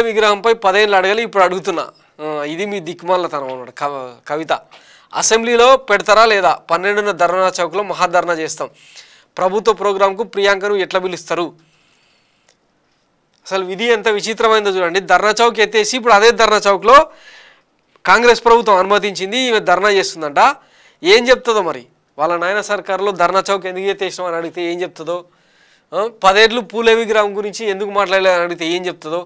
విగ్రహంపై 10 ఏళ్ళు అడగాలి, ఇప్పుడు అడుగుతున్నా. ఇది మీ దిక్మాలతనం అన్నమాట. కవిత అసెంబ్లీలో పెడతారా లేదా? 12న ధర్నా చౌక్లో మహాధర్నా చేస్తాం. ప్రభుత్వ ప్రోగ్రాంకు ప్రియాంకను ఎట్లా పిలుస్తారు? అసలు విధి ఎంత విచిత్రమైందో చూడండి. ధర్నా చౌక్ ఎత్తేసి ఇప్పుడు అదే ధర్నా చౌక్లో కాంగ్రెస్ ప్రభుత్వం అనుమతించింది, ఈమె ధర్నా చేస్తుందంట. ఏం చెప్తుందో మరి? వాళ్ళ నాయన సర్కారులో ధర్నా చౌక్ ఎందుకు ఎత్తేసినాం అని అడిగితే ఏం చెప్తుందో, 10 ఏళ్ళు పూలే విగ్రహం గురించి ఎందుకు మాట్లాడలేదని అడిగితే ఏం చెప్తుందో.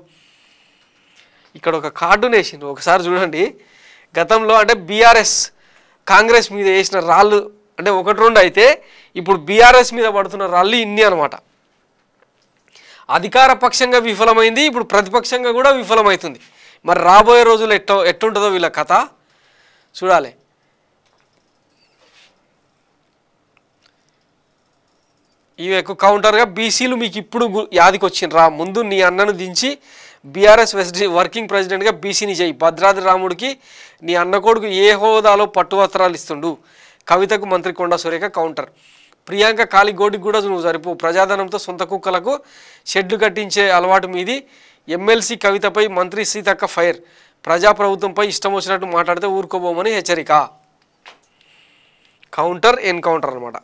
ఇక్కడ ఒక కార్టూన్ వేసిండ్రు, ఒకసారి చూడండి. గతంలో అంటే బీఆర్ఎస్ కాంగ్రెస్ మీద వేసిన రాళ్ళు అంటే 1-2 అయితే ఇప్పుడు బీఆర్ఎస్ మీద పడుతున్న రాళ్ళు ఇన్ని అనమాట. అధికార పక్షంగా విఫలమైంది, ఇప్పుడు ప్రతిపక్షంగా కూడా విఫలమవుతుంది. మరి రాబోయే రోజులు ఎట్టుంటుందో వీళ్ళ కథ చూడాలి. ఈమెకు కౌంటర్గా బీసీలు మీకు ఇప్పుడు యాదికి వచ్చిండ్రా, ముందు నీ అన్నను దించి బీఆర్ఎస్ వర్కింగ్ ప్రెసిడెంట్గా బీసీని చేయి. భద్రాద్రి రాముడికి నీ అన్న కొడుకు ఏ హోదాలో పట్టువస్త్రాలు ఇస్తుండు? కవితకు మంత్రి కొండా సురేఖ కౌంటర్. ప్రియాంక కాలి గోడికి కూడా నువ్వు సరిపో, ప్రజాధనంతో సొంత కుక్కలకు షెడ్లు కట్టించే అలవాటు మీది. ఎమ్మెల్సీ కవితపై మంత్రి సీతక్క ఫైర్. ప్రజాప్రభుత్వంపై ఇష్టం వచ్చినట్టు మాట్లాడితే ఊరుకోబోమని హెచ్చరిక. కౌంటర్ ఎన్కౌంటర్ అనమాట.